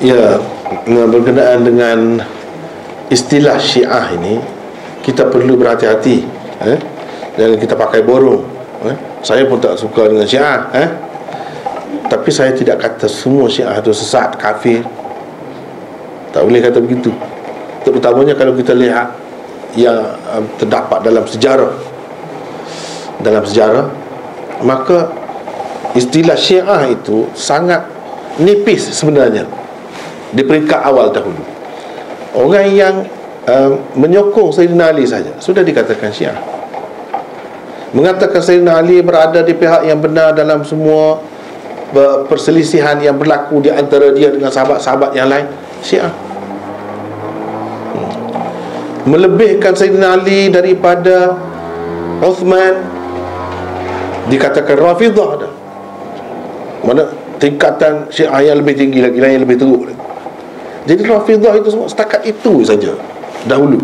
Ya, berkenaan dengan istilah Syiah ini, kita perlu berhati-hati. Jangan kita pakai borong. Saya pun tak suka dengan Syiah. Tapi saya tidak kata semua Syiah itu sesat, kafir. Tak boleh kata begitu. Terutamanya kalau kita lihat yang terdapat dalam sejarah. Maka istilah Syiah itu sangat nipis sebenarnya di peringkat awal dahulu. Orang yang menyokong Sayyidina Ali saja sudah dikatakan Syiah. Mengatakan Sayyidina Ali berada di pihak yang benar dalam semua perselisihan yang berlaku di antara dia dengan sahabat-sahabat yang lain, Syiah. Melebihkan Sayyidina Ali daripada Uthman, dikatakan Rafidah dah. Mana tingkatan Syiah yang lebih tinggi lagi, yang lebih teruk lagi. Jadi Rafidah itu semua setakat itu saja dahulu.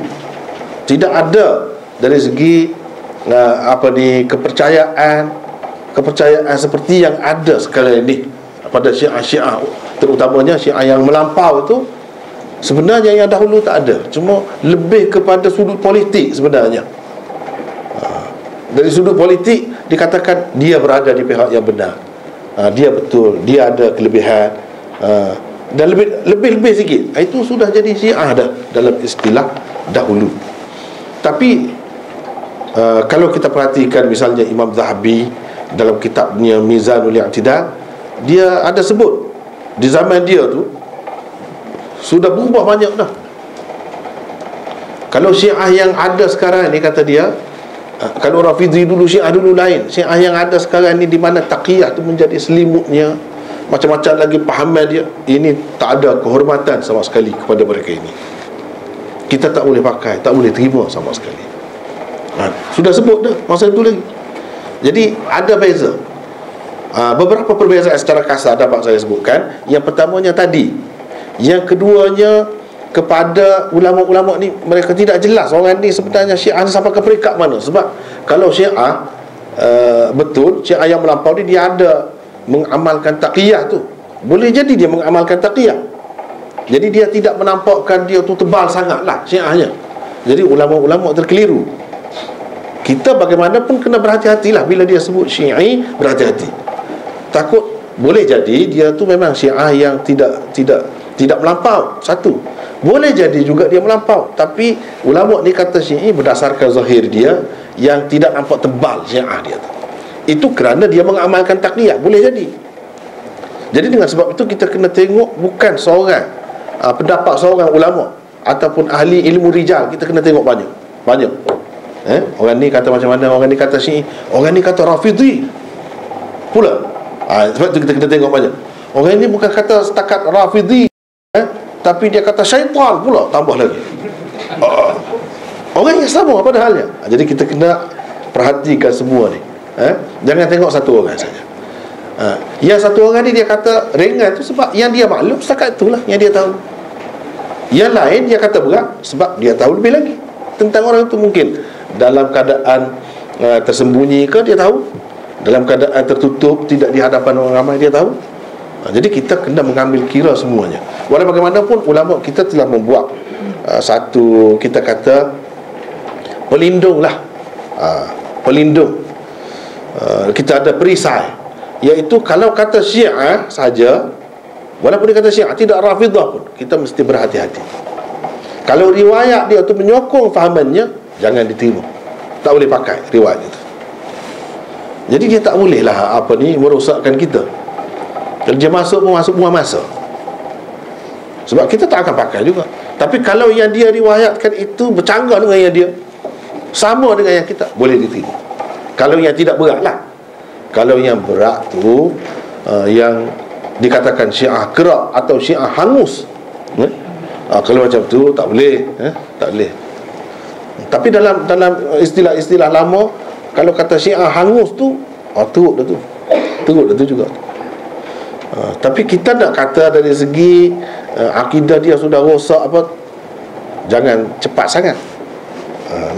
Tidak ada dari segi kepercayaan seperti yang ada sekarang ini pada Syiah, terutamanya Syiah yang melampau itu. Sebenarnya yang dahulu tak ada, cuma lebih kepada sudut politik sebenarnya. Dari sudut politik dikatakan dia berada di pihak yang benar, dia betul, dia ada kelebihan, dan lebih sikit, itu sudah jadi Syiah dah dalam istilah dahulu. Tapi kalau kita perhatikan misalnya Imam Zahabi dalam kitabnya Mizanul I'tidal, dia ada sebut di zaman dia tu sudah berubah banyak dah. Kalau Syiah yang ada sekarang ni, kata dia, kalau Rafidhi dulu, Syiah dulu lain. Syiah yang ada sekarang ni, di mana taqiyah tu menjadi selimutnya, macam-macam lagi pahaman dia, ini tak ada kehormatan sama sekali kepada mereka ini. Kita tak boleh pakai, tak boleh terima sama sekali. Sudah sebut dah masa itu lagi. Jadi ada beza. Beberapa perbezaan secara kasar dapat saya sebutkan. Yang pertamanya tadi. Yang keduanya, kepada ulama-ulama ni, mereka tidak jelas orang ni sebenarnya Syiah ni sampai ke peringkat mana. Sebab kalau Syiah betul, Syiah yang melampau ni, dia ada mengamalkan taqiyah tu. Boleh jadi dia mengamalkan taqiyah, jadi dia tidak menampakkan dia tu tebal sangat lah Syiahnya. Jadi ulama-ulama terkeliru. Kita bagaimanapun kena berhati-hatilah bila dia sebut Syi'i, berhati-hati. Takut boleh jadi dia tu memang Syiah yang tidak melampau. Satu, boleh jadi juga dia melampau, tapi ulama ni kata Syi'i berdasarkan zahir dia yang tidak nampak tebal Syiah dia tu. Itu kerana dia mengamalkan taqiyah. Boleh jadi. Jadi dengan sebab itu kita kena tengok bukan seorang pendapat seorang ulama ataupun ahli ilmu rijal. Kita kena tengok banyak. Orang ni kata macam mana, orang ni kata Syi'i, orang ni kata Rafidhi pula. Sebab itu kita kena tengok banyak. Orang ni bukan kata setakat Rafidhi, tapi dia kata syaitan pula, tambah lagi. Orang yang sama pada halnya. Jadi kita kena perhatikan semua ni. Jangan tengok satu orang saja. Yang satu orang ni dia kata ringan tu sebab yang dia maklum setakat itulah yang dia tahu. Yang lain dia kata berat sebab dia tahu lebih lagi tentang orang itu. Mungkin dalam keadaan tersembunyi ke dia tahu, dalam keadaan tertutup, tidak di hadapan orang ramai, dia tahu. Jadi kita kena mengambil kira semuanya. Walau bagaimanapun ulama kita telah membuat satu, kita kata, pelindung lah, pelindung. Kita ada perisai, iaitu kalau kata Syiah saja, walaupun dia kata Syiah, tidak Rafidah pun, kita mesti berhati-hati. Kalau riwayat dia tu menyokong fahamannya, jangan diterima, tak boleh pakai riwayat itu. Jadi dia tak boleh lah merosakkan kita. Kalau dia masuk pun masuk buang masa, sebab kita tak akan pakai juga. Tapi kalau yang dia riwayatkan itu bercanggah dengan yang dia, sama dengan yang kita, boleh diterima. Kalau yang tidak berat lah. Kalau yang berat tu yang dikatakan Syiah kerak atau Syiah hangus, kalau macam tu tak boleh, tak boleh. Tapi dalam istilah-istilah lama, kalau kata Syiah hangus tu, teruk dah tu juga. Tapi kita nak kata dari segi akidah dia sudah rosak jangan cepat sangat.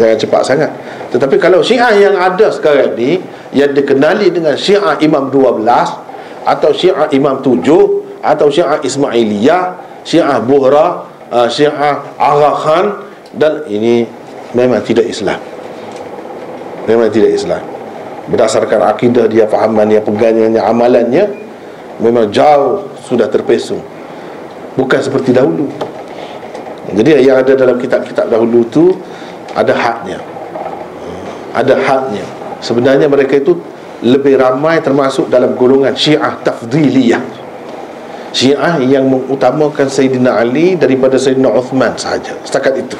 Jangan cepat sangat. Tetapi kalau Syiah yang ada sekarang ni, yang dikenali dengan Syiah Imam 12 atau Syiah Imam 7 atau Syiah Ismailiyah, Syiah Buhra, Syiah Agha Khan, dan ini memang tidak Islam. Memang tidak Islam. Berdasarkan akidah dia, fahaman dia, pegangannya, amalannya, memang jauh sudah terpesong, bukan seperti dahulu. Jadi yang ada dalam kitab-kitab dahulu tu ada hadnya. Ada hadnya. Sebenarnya mereka itu lebih ramai termasuk dalam golongan Syiah Tafdhiliyah, Syiah yang mengutamakan Sayyidina Ali daripada Sayyidina Uthman sahaja. Setakat itu.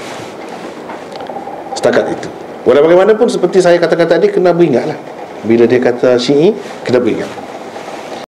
Setakat itu. Walau bagaimanapun, seperti saya katakan tadi, kena beringatlah. Bila dia kata Syi'i, kena beringat.